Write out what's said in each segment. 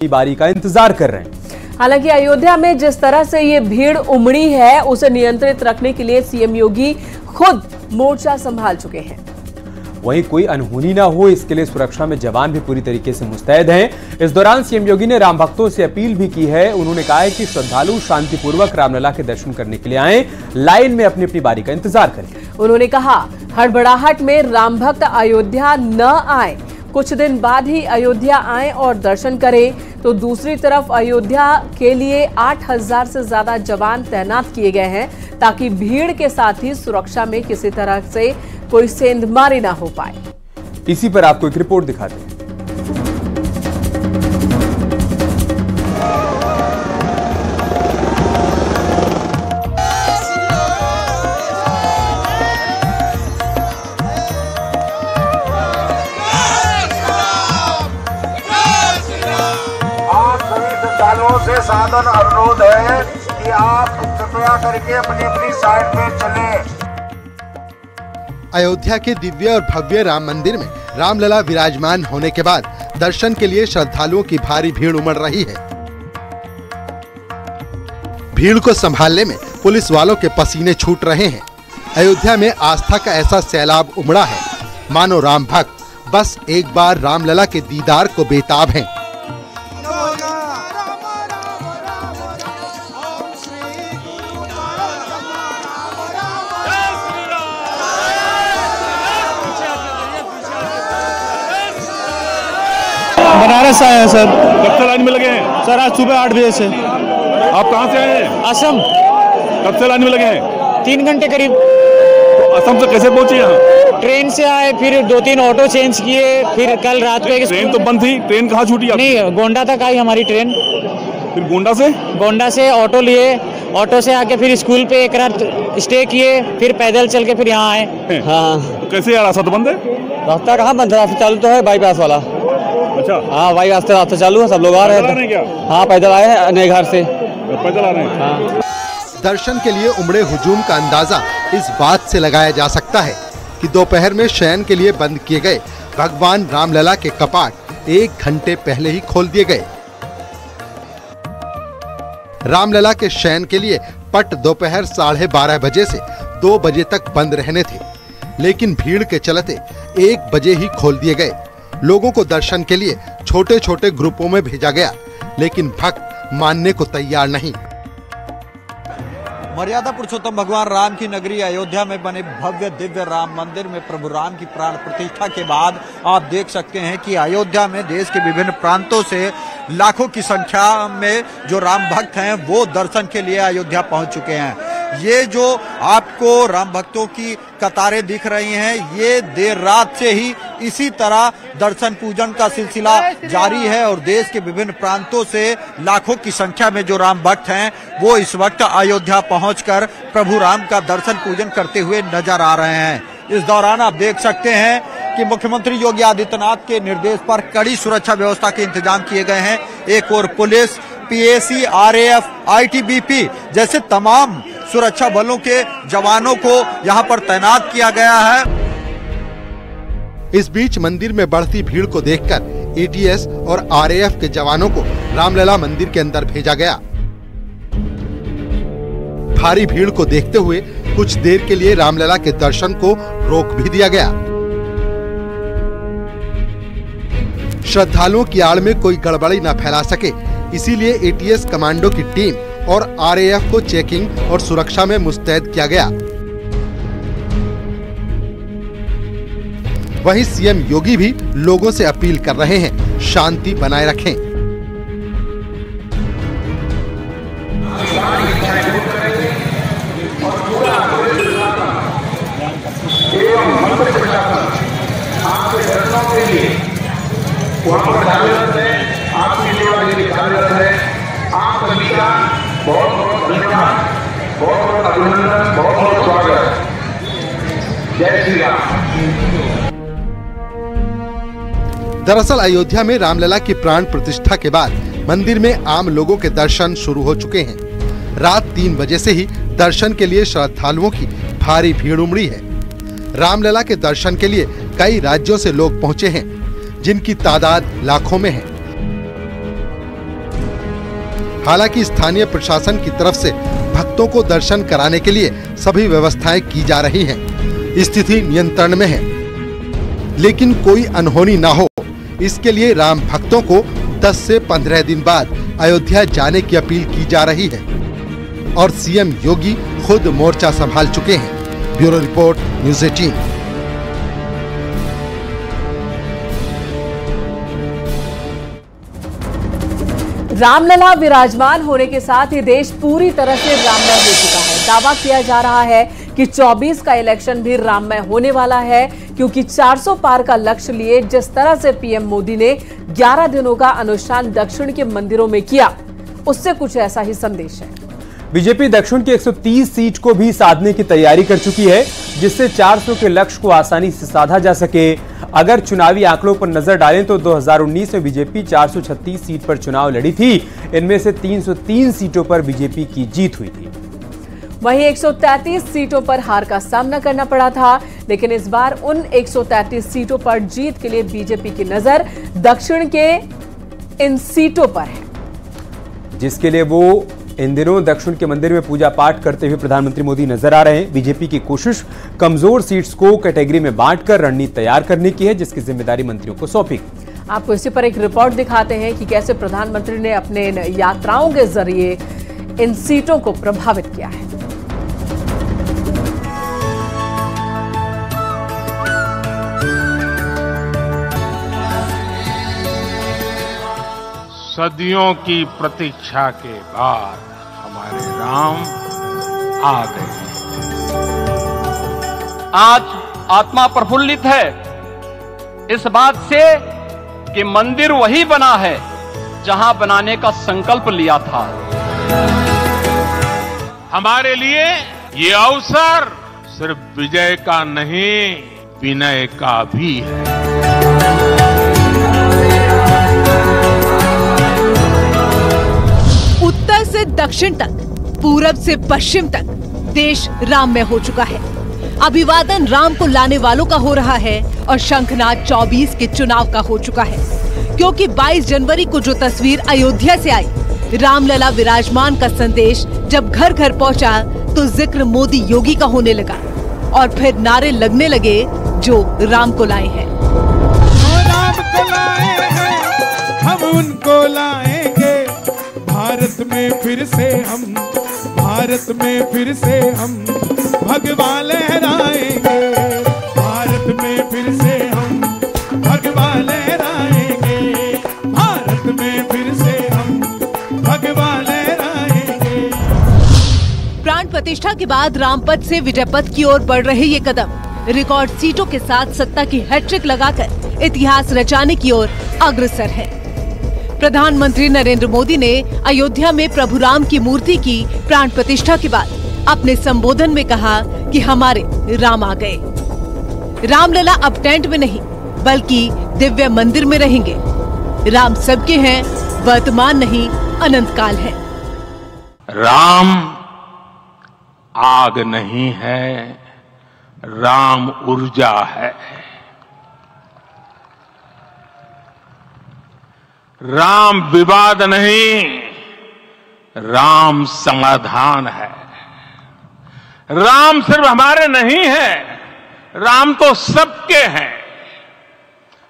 बारी का इंतजार कर रहे हैं। हालांकि अयोध्या में जिस तरह से ये भीड़ उमड़ी है उसे नियंत्रित रखने के लिए सीएम योगी खुद मोर्चा संभाल चुके हैं। वहीं कोई अनहोनी ना हो इसके लिए सुरक्षा में जवान भी पूरी तरीके से मुस्तैद हैं। इस दौरान सीएम योगी ने राम भक्तों से अपील भी की है। उन्होंने कहा है कि श्रद्धालु शांतिपूर्वक रामलला के दर्शन करने के लिए आए, लाइन में अपनी अपनी बारी का इंतजार करें। उन्होंने कहा हड़बड़ाहट में राम भक्त अयोध्या न आए, कुछ दिन बाद ही अयोध्या आए और दर्शन करें। तो दूसरी तरफ अयोध्या के लिए 8000 से ज्यादा जवान तैनात किए गए हैं ताकि भीड़ के साथ ही सुरक्षा में किसी तरह से कोई सेंधमारी ना हो पाए। इसी पर आपको एक रिपोर्ट दिखाते हैं। से साधन अनुरोध है कि आप कृपया करके अपनी अपनी साइड पे चलें। अयोध्या के दिव्य और भव्य राम मंदिर में रामलला विराजमान होने के बाद दर्शन के लिए श्रद्धालुओं की भारी भीड़ उमड़ रही है। भीड़ को संभालने में पुलिस वालों के पसीने छूट रहे हैं। अयोध्या में आस्था का ऐसा सैलाब उमड़ा है मानो राम भक्त बस एक बार रामलला के दीदार को बेताब हैं। बनारस आए हैं सर। कब से लाइन में लगे हैं? सर आज सुबह 8 बजे से। आप कहाँ से आए हैं? असम। कब से लाइन में लगे हैं? 3 घंटे करीब। तो असम से कैसे पहुंचे यहाँ? ट्रेन से आए, फिर 2-3 ऑटो चेंज किए, फिर कल रात को ट्रेन तो बंद थी। ट्रेन कहाँ छूटी आपकी? नहीं, गोंडा तक आई हमारी ट्रेन। फिर गोंडा से ऑटो लिए, ऑटो से आके फिर स्कूल पे एक रात स्टे किए, फिर पैदल चल के फिर यहाँ आए। हाँ। तो कैसे यार, रास्ता तो बंद है? रास्ता कहाँ बंद है, रास्ता चालू तो है बाईपास वाला। अच्छा। हाँ भाई रास्ता चालू है, सब लोग आ रहे हैं क्या? हाँ पैदल आए हैं नए घर से। पैदल आ रहे हैं। हाँ। दर्शन के लिए उमड़े हुजूम का अंदाजा इस बात से लगाया जा सकता है कि दोपहर में शयन के लिए बंद किए गए भगवान रामलला के कपाट 1 घंटे पहले ही खोल दिए गए। रामलला के शयन के लिए पट दोपहर 12:30 बजे से 2 बजे तक बंद रहने थे, लेकिन भीड़ के चलते 1 बजे ही खोल दिए गए। लोगों को दर्शन के लिए छोटे छोटे ग्रुपों में भेजा गया, लेकिन भक्त मानने को तैयार नहीं। मर्यादा पुरुषोत्तम भगवान राम की नगरी अयोध्या में बने भव्य दिव्य राम मंदिर में प्रभु राम की प्राण प्रतिष्ठा के बाद आप देख सकते हैं कि अयोध्या में देश के विभिन्न प्रांतों से लाखों की संख्या में जो राम भक्त हैं वो दर्शन के लिए अयोध्या पहुंच चुके हैं। ये जो आपको राम भक्तों की कतारें दिख रही हैं, ये देर रात से ही इसी तरह दर्शन पूजन का सिलसिला जारी है और देश के विभिन्न प्रांतों से लाखों की संख्या में जो राम भक्त हैं वो इस वक्त अयोध्या पहुंचकर प्रभु राम का दर्शन पूजन करते हुए नजर आ रहे हैं। इस दौरान आप देख सकते हैं कि मुख्यमंत्री योगी आदित्यनाथ के निर्देश पर कड़ी सुरक्षा व्यवस्था के इंतजाम किए गए हैं। एक और पुलिस, पीएसी, आरएएफ, आईटीबीपी जैसे तमाम सुरक्षा बलों के जवानों को यहां पर तैनात किया गया है। इस बीच मंदिर में बढ़ती भीड़ को देखकर एटीएस और आरएएफ के जवानों को रामलला मंदिर के अंदर भेजा गया। भारी भीड़ को देखते हुए कुछ देर के लिए रामलला के दर्शन को रोक भी दिया गया। श्रद्धालुओं की आड़ में कोई गड़बड़ी न फैला सके, इसीलिए एटीएस कमांडो की टीम और आरएएफ को चेकिंग और सुरक्षा में मुस्तैद किया गया। वहीं सीएम योगी भी लोगों से अपील कर रहे हैं, शांति बनाए रखें। आप सभी का बहुत बहुत धन्यवाद, बहुत बहुत अभिनंदन, बहुत बहुत स्वागत। जय श्री राम। दरअसल अयोध्या में रामलला की प्राण प्रतिष्ठा के बाद मंदिर में आम लोगों के दर्शन शुरू हो चुके हैं। रात 3 बजे से ही दर्शन के लिए श्रद्धालुओं की भारी भीड़ उमड़ी है। रामलला के दर्शन के लिए कई राज्यों से लोग पहुंचे हैं, जिनकी तादाद लाखों में है। हालांकि स्थानीय प्रशासन की तरफ से भक्तों को दर्शन कराने के लिए सभी व्यवस्थाएं की जा रही हैं। स्थिति नियंत्रण में है, लेकिन कोई अनहोनी ना हो इसके लिए राम भक्तों को 10 से 15 दिन बाद अयोध्या जाने की अपील की जा रही है और सीएम योगी खुद मोर्चा संभाल चुके हैं। Bureau report, news 18। रामलला विराजमान होने के साथ ही देश पूरी तरह से राममय हो चुका है। दावा किया जा रहा है कि 24 का इलेक्शन भी राममय होने वाला है, क्योंकि 400 पार का लक्ष्य लिए जिस तरह से पीएम मोदी ने 11 दिनों का अनुष्ठान दक्षिण के मंदिरों में किया, उससे कुछ ऐसा ही संदेश है। बीजेपी दक्षिण की 130 सीट को भी साधने की तैयारी कर चुकी है, जिससे 400 के लक्ष्य को आसानी से साधा जा सके। अगर चुनावी आंकड़ों पर नजर डालें तो 2019 में बीजेपी 436 सीट पर चुनाव लड़ी थी। इनमें से 303 सीटों पर बीजेपी की जीत हुई थी। वहीं 133 सीटों पर हार का सामना करना पड़ा था, लेकिन इस बार उन 133 सीटों पर जीत के लिए बीजेपी की नजर दक्षिण के इन सीटों पर है, जिसके लिए वो इन दिनों दक्षिण के मंदिर में पूजा पाठ करते हुए प्रधानमंत्री मोदी नजर आ रहे हैं। बीजेपी की कोशिश कमजोर सीट्स को कैटेगरी में बांटकर रणनीति तैयार करने की है, जिसकी जिम्मेदारी मंत्रियों को सौंपी। आपको इसी पर एक रिपोर्ट दिखाते हैं कि कैसे प्रधानमंत्री ने अपने इन यात्राओं के जरिए इन सीटों को प्रभावित किया है। सदियों की प्रतीक्षा के बाद हमारे राम आ गए। आज आत्मा प्रफुल्लित है इस बात से कि मंदिर वही बना है जहां बनाने का संकल्प लिया था। हमारे लिए ये अवसर सिर्फ विजय का नहीं, विनय का भी है। उत्तर से दक्षिण तक, पूरब से पश्चिम तक देश राम में हो चुका है। अभिवादन राम को लाने वालों का हो रहा है और शंखनाद 24 के चुनाव का हो चुका है, क्योंकि 22 जनवरी को जो तस्वीर अयोध्या से आई, रामलला विराजमान का संदेश जब घर घर पहुंचा तो जिक्र मोदी योगी का होने लगा और फिर नारे लगने लगे जो राम को लाए हैं। राम को लाए हैं, हम उनको लाएंगे। भारत में फिर से हम, भारत में फिर से हम भगवान लहराएंगे। भारत में फिर से हम भगवान लहराएंगे। भारत में फिर से हम भगवान लहराएंगे। प्राण प्रतिष्ठा के बाद रामपथ से विजय पथ की ओर बढ़ रहे ये कदम रिकॉर्ड सीटों के साथ सत्ता की हैट्रिक लगाकर इतिहास रचाने की ओर अग्रसर है। प्रधानमंत्री नरेंद्र मोदी ने अयोध्या में प्रभु राम की मूर्ति की प्राण प्रतिष्ठा के बाद अपने संबोधन में कहा कि हमारे राम आ गए। रामलला अब टेंट में नहीं बल्कि दिव्य मंदिर में रहेंगे। राम सबके हैं, वर्तमान नहीं अनंत काल है। राम आग नहीं है, राम ऊर्जा है। राम विवाद नहीं, राम समाधान है। राम सिर्फ हमारे नहीं है, राम तो सबके हैं।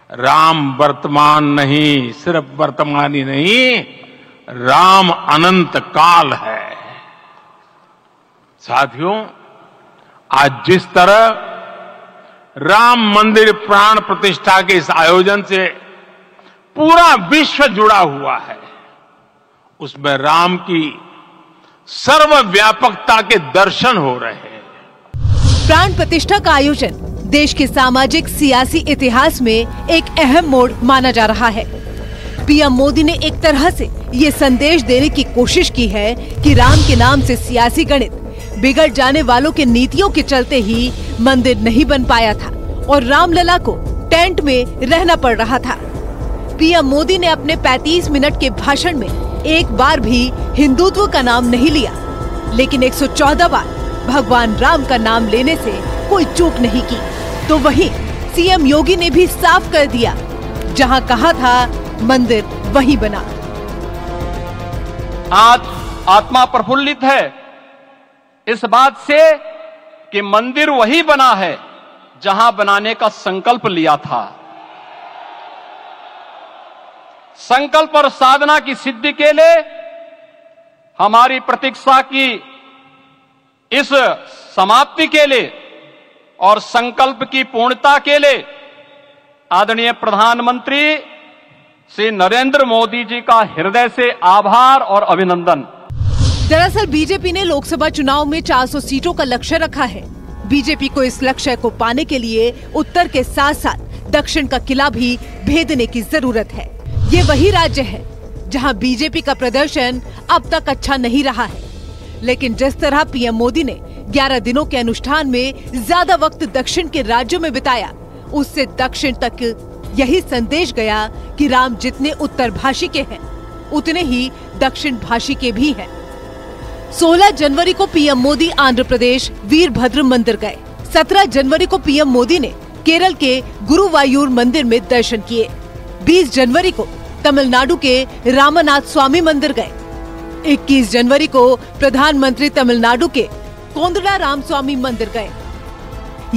राम वर्तमान नहीं, सिर्फ वर्तमान ही नहीं, राम अनंत काल है। साथियों, आज जिस तरह राम मंदिर प्राण प्रतिष्ठा के इस आयोजन से पूरा विश्व जुड़ा हुआ है, उसमें राम की सर्वव्यापकता के दर्शन हो रहे हैं। प्राण प्रतिष्ठा का आयोजन देश के सामाजिक सियासी इतिहास में एक अहम मोड़ माना जा रहा है। पीएम मोदी ने एक तरह से ये संदेश देने की कोशिश की है कि राम के नाम से सियासी गणित बिगड़ जाने वालों के नीतियों के चलते ही मंदिर नहीं बन पाया था और रामलला को टेंट में रहना पड़ रहा था। पीएम मोदी ने अपने 35 मिनट के भाषण में एक बार भी हिंदुत्व का नाम नहीं लिया, लेकिन 114 बार भगवान राम का नाम लेने से कोई चूक नहीं की। तो वहीं सीएम योगी ने भी साफ कर दिया, जहां कहा था मंदिर वहीं बना। आज आत्मा प्रफुल्लित है इस बात से कि मंदिर वही बना है जहां बनाने का संकल्प लिया था। संकल्प और साधना की सिद्धि के लिए हमारी प्रतीक्षा की इस समाप्ति के लिए और संकल्प की पूर्णता के लिए आदरणीय प्रधानमंत्री श्री नरेंद्र मोदी जी का हृदय से आभार और अभिनंदन। दरअसल बीजेपी ने लोकसभा चुनाव में 400 सीटों का लक्ष्य रखा है। बीजेपी को इस लक्ष्य को पाने के लिए उत्तर के साथ साथ दक्षिण का किला भी भेदने की जरूरत है। ये वही राज्य है जहां बीजेपी का प्रदर्शन अब तक अच्छा नहीं रहा है, लेकिन जिस तरह पीएम मोदी ने 11 दिनों के अनुष्ठान में ज्यादा वक्त दक्षिण के राज्यों में बिताया, उससे दक्षिण तक यही संदेश गया कि राम जितने उत्तर भाषी के हैं उतने ही दक्षिण भाषी के भी हैं। 16 जनवरी को पीएम मोदी आंध्र प्रदेश वीरभद्र मंदिर गए। 17 जनवरी को पीएम मोदी ने केरल के गुरुवायूर मंदिर में दर्शन किए। 20 जनवरी को तमिलनाडु के रामनाथ स्वामी मंदिर गए। 21 जनवरी को प्रधानमंत्री तमिलनाडु के कोंदला रामस्वामी मंदिर गए।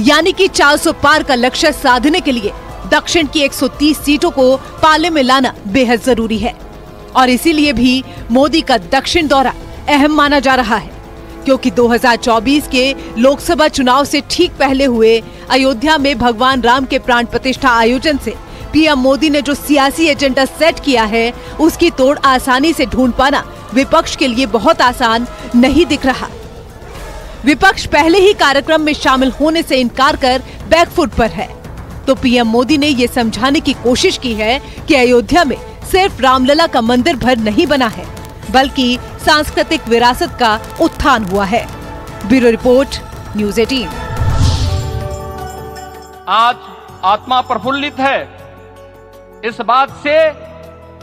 यानी कि 400 पार का लक्ष्य साधने के लिए दक्षिण की 130 सीटों को पाले में लाना बेहद जरूरी है और इसीलिए भी मोदी का दक्षिण दौरा अहम माना जा रहा है, क्योंकि 2024 के लोकसभा चुनाव से ठीक पहले हुए अयोध्या में भगवान राम के प्राण प्रतिष्ठा आयोजन से पीएम मोदी ने जो सियासी एजेंडा सेट किया है, उसकी तोड़ आसानी से ढूंढ पाना विपक्ष के लिए बहुत आसान नहीं दिख रहा। विपक्ष पहले ही कार्यक्रम में शामिल होने से इनकार कर बैकफुट पर है, तो पीएम मोदी ने ये समझाने की कोशिश की है कि अयोध्या में सिर्फ रामलला का मंदिर भर नहीं बना है, बल्कि सांस्कृतिक विरासत का उत्थान हुआ है। Bureau report, news 18। आज आत्मा प्रफुल्लित है इस बात से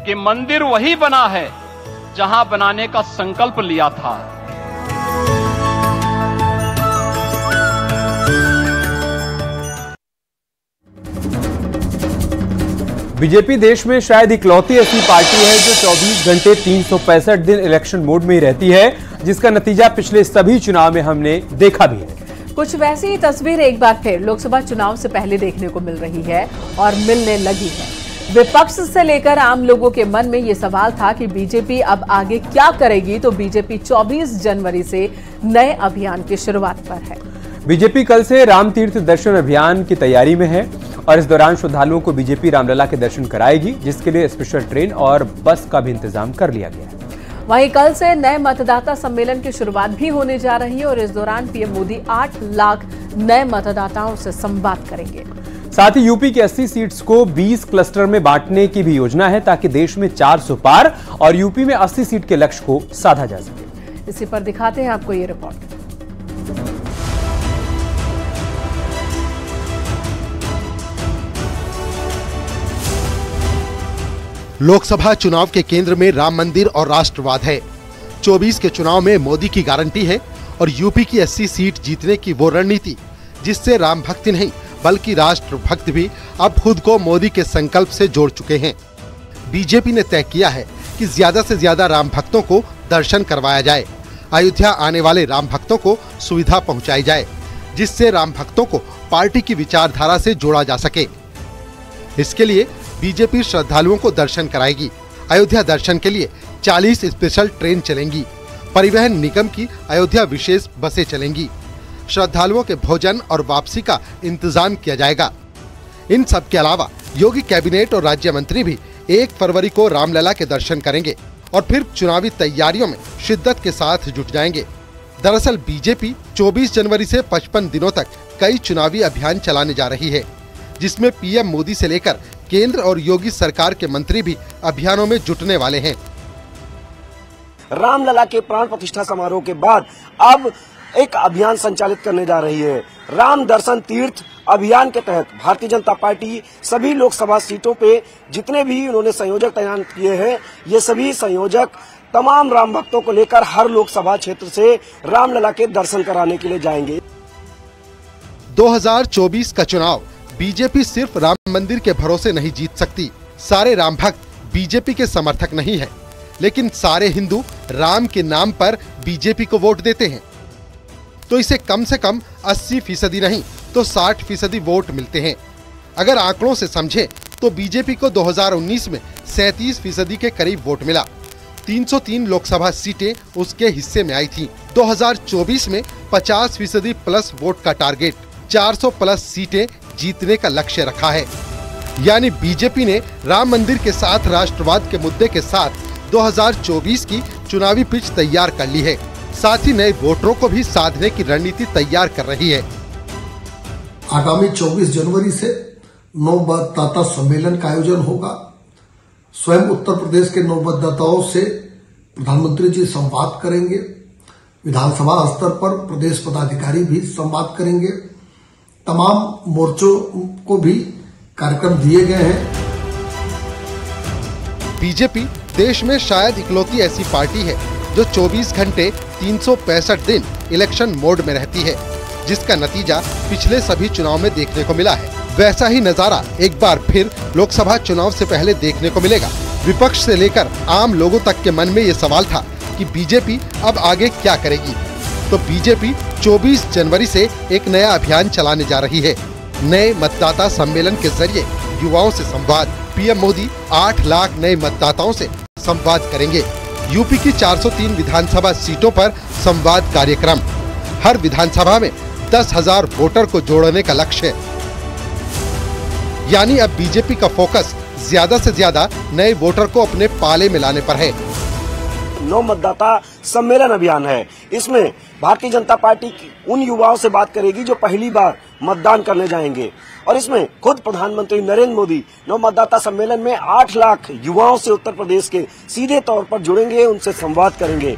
कि मंदिर वही बना है जहां बनाने का संकल्प लिया था। बीजेपी देश में शायद इकलौती ऐसी पार्टी है जो 24 घंटे 365 दिन इलेक्शन मोड में ही रहती है, जिसका नतीजा पिछले सभी चुनाव में हमने देखा भी है। कुछ वैसी ही तस्वीर एक बार फिर लोकसभा चुनाव से पहले देखने को मिल रही है और मिलने लगी है। विपक्ष से लेकर आम लोगों के मन में ये सवाल था कि बीजेपी अब आगे क्या करेगी, तो बीजेपी 24 जनवरी से नए अभियान की शुरुआत पर है। बीजेपी कल से राम तीर्थ दर्शन अभियान की तैयारी में है और इस दौरान श्रद्धालुओं को बीजेपी रामलला के दर्शन कराएगी, जिसके लिए स्पेशल ट्रेन और बस का भी इंतजाम कर लिया गया है। वहीं कल से नए मतदाता सम्मेलन की शुरुआत भी होने जा रही है और इस दौरान पीएम मोदी 8 लाख नए मतदाताओं से संवाद करेंगे। साथ ही यूपी की 80 सीट्स को 20 क्लस्टर में बांटने की भी योजना है, ताकि देश में 400 पार और यूपी में 80 सीट के लक्ष्य को साधा जा सके। इसी पर दिखाते हैं आपको ये रिपोर्ट। लोकसभा चुनाव के केंद्र में राम मंदिर और राष्ट्रवाद है। 24 के चुनाव में मोदी की गारंटी है और यूपी की 80 सीट जीतने की वो रणनीति, जिससे राम भक्ति नहीं बल्कि राष्ट्र भक्त भी अब खुद को मोदी के संकल्प से जोड़ चुके हैं। बीजेपी ने तय किया है कि ज्यादा से ज्यादा राम भक्तों को दर्शन करवाया जाए, अयोध्या आने वाले राम भक्तों को सुविधा पहुंचाई जाए, जिससे राम भक्तों को पार्टी की विचारधारा से जोड़ा जा सके। इसके लिए बीजेपी श्रद्धालुओं को दर्शन कराएगी। अयोध्या दर्शन के लिए 40 स्पेशल ट्रेन चलेंगी। परिवहन निगम की अयोध्या विशेष बसें चलेंगी। श्रद्धालुओं के भोजन और वापसी का इंतजाम किया जाएगा। इन सब के अलावा योगी कैबिनेट और राज्य मंत्री भी 1 फरवरी को रामलला के दर्शन करेंगे और फिर चुनावी तैयारियों में शिद्दत के साथ जुट जाएंगे। दरअसल बीजेपी 24 जनवरी से 55 दिनों तक कई चुनावी अभियान चलाने जा रही है, जिसमें पीएम मोदी से लेकर केंद्र और योगी सरकार के मंत्री भी अभियानों में जुटने वाले हैं। रामलला के प्राण प्रतिष्ठा समारोह के बाद अब एक अभियान संचालित करने जा रही है। राम दर्शन तीर्थ अभियान के तहत भारतीय जनता पार्टी सभी लोकसभा सीटों पे जितने भी उन्होंने संयोजक तैनात किए हैं, ये सभी संयोजक तमाम राम भक्तों को लेकर हर लोकसभा क्षेत्र से रामलला के दर्शन कराने के लिए जाएंगे। 2024 का चुनाव बीजेपी सिर्फ राम मंदिर के भरोसे नहीं जीत सकती। सारे राम भक्त बीजेपी के समर्थक नहीं है। लेकिन सारे हिंदू राम के नाम पर बीजेपी को वोट देते हैं, तो इसे कम से कम 80% नहीं तो 60% वोट मिलते हैं। अगर आंकड़ों से समझें तो बीजेपी को 2019 में 37% के करीब वोट मिला। 303 लोकसभा सीटें उसके हिस्से में आई थीं। 2024 में 50% प्लस वोट का टारगेट, 400 प्लस सीटें जीतने का लक्ष्य रखा है। यानी बीजेपी ने राम मंदिर के साथ राष्ट्रवाद के मुद्दे के साथ 2024 की चुनावी पिच तैयार कर ली है। साथ ही नए वोटरों को भी साधने की रणनीति तैयार कर रही है। आगामी 24 जनवरी से 9 मतदाता सम्मेलन का आयोजन होगा। स्वयं उत्तर प्रदेश के 9 मतदाताओं से प्रधानमंत्री जी संवाद करेंगे। विधानसभा स्तर पर प्रदेश पदाधिकारी भी संवाद करेंगे। तमाम मोर्चों को भी कार्यक्रम दिए गए हैं। बीजेपी देश में शायद इकलौती ऐसी पार्टी है जो 24 घंटे 365 दिन इलेक्शन मोड में रहती है, जिसका नतीजा पिछले सभी चुनाव में देखने को मिला है। वैसा ही नजारा एक बार फिर लोकसभा चुनाव से पहले देखने को मिलेगा। विपक्ष से लेकर आम लोगों तक के मन में ये सवाल था कि बीजेपी अब आगे क्या करेगी। तो बीजेपी 24 जनवरी से एक नया अभियान चलाने जा रही है। नए मतदाता सम्मेलन के जरिए युवाओं से संवाद। पीएम मोदी 8 लाख नए मतदाताओं से संवाद करेंगे। यूपी की 403 विधानसभा सीटों पर संवाद कार्यक्रम। हर विधानसभा में 10,000 वोटर को जोड़ने का लक्ष्य है। यानी अब बीजेपी का फोकस ज्यादा से ज्यादा नए वोटर को अपने पाले में लाने पर है। 9 मतदाता सम्मेलन अभियान है। इसमें भारतीय जनता पार्टी उन युवाओं से बात करेगी जो पहली बार मतदान करने जाएंगे, और इसमें खुद प्रधानमंत्री नरेंद्र मोदी 9 मतदाता सम्मेलन में 8 लाख युवाओं से उत्तर प्रदेश के सीधे तौर पर जुड़ेंगे, उनसे संवाद करेंगे।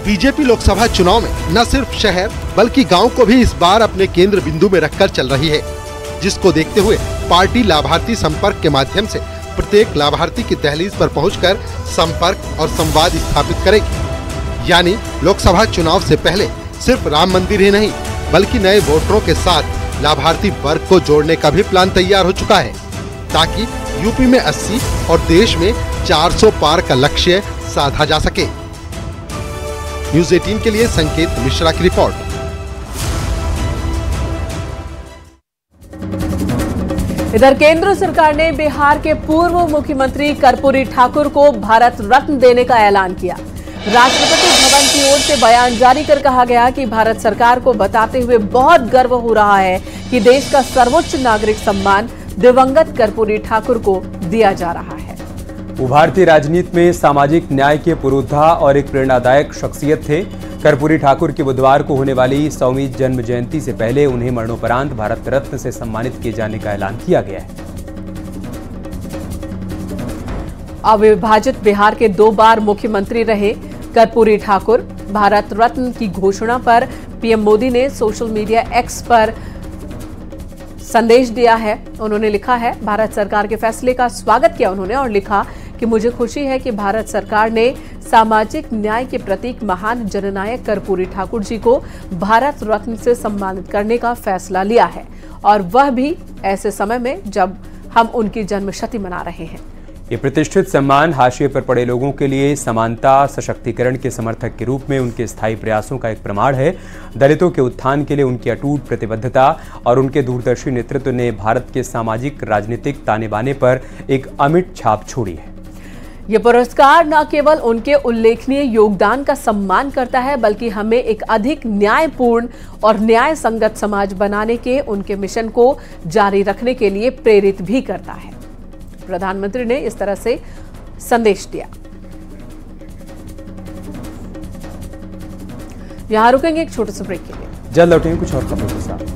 बीजेपी लोकसभा चुनाव में न सिर्फ शहर बल्कि गांव को भी इस बार अपने केंद्र बिंदु में रखकर चल रही है, जिसको देखते हुए पार्टी लाभार्थी संपर्क के माध्यम से प्रत्येक लाभार्थी की दहलीज पर पहुंचकर संपर्क और संवाद स्थापित करेगी। यानी लोकसभा चुनाव से पहले सिर्फ राम मंदिर ही नहीं बल्कि नए वोटरों के साथ लाभार्थी वर्ग को जोड़ने का भी प्लान तैयार हो चुका है, ताकि यूपी में 80 और देश में 400 पार का लक्ष्य साधा जा सके। न्यूज़ 18 के लिए संकेत मिश्रा की रिपोर्ट। इधर केंद्र सरकार ने बिहार के पूर्व मुख्यमंत्री कर्पूरी ठाकुर को भारत रत्न देने का ऐलान किया। राष्ट्रपति भवन की ओर से बयान जारी कर कहा गया कि भारत सरकार को बताते हुए बहुत गर्व हो रहा है कि देश का सर्वोच्च नागरिक सम्मान दिवंगत कर्पूरी ठाकुर को दिया जा रहा है। वो भारतीय राजनीति में सामाजिक न्याय के पुरोधा और एक प्रेरणादायक शख्सियत थे। कर्पूरी ठाकुर की बुधवार को होने वाली 100वीं जन्म जयंती से पहले उन्हें मरणोपरांत भारत रत्न से सम्मानित किए जाने का ऐलान किया गया है। अविभाजित बिहार के 2 बार मुख्यमंत्री रहे कर्पूरी ठाकुर। भारत रत्न की घोषणा पर पीएम मोदी ने सोशल मीडिया एक्स पर संदेश दिया है। उन्होंने लिखा है, भारत सरकार के फैसले का स्वागत किया उन्होंने और लिखा कि मुझे खुशी है कि भारत सरकार ने सामाजिक न्याय के प्रतीक महान जननायक कर्पूरी ठाकुर जी को भारत रत्न से सम्मानित करने का फैसला लिया है, और वह भी ऐसे समय में जब हम उनकी जन्मशती मना रहे हैं। ये प्रतिष्ठित सम्मान हाशिए पर पड़े लोगों के लिए समानता सशक्तिकरण के समर्थक के रूप में उनके स्थायी प्रयासों का एक प्रमाण है। दलितों के उत्थान के लिए उनकी अटूट प्रतिबद्धता और उनके दूरदर्शी नेतृत्व ने भारत के सामाजिक राजनीतिक ताने बाने पर एक अमिट छाप छोड़ी है। ये पुरस्कार न केवल उनके उल्लेखनीय योगदान का सम्मान करता है, बल्कि हमें एक अधिक न्यायपूर्ण और न्याय संगत समाज बनाने के उनके मिशन को जारी रखने के लिए प्रेरित भी करता है। प्रधानमंत्री ने इस तरह से संदेश दिया। यहां रुकेंगे एक छोटे से ब्रेक के लिए, जल्द लौटेंगे कुछ और खबरों के साथ।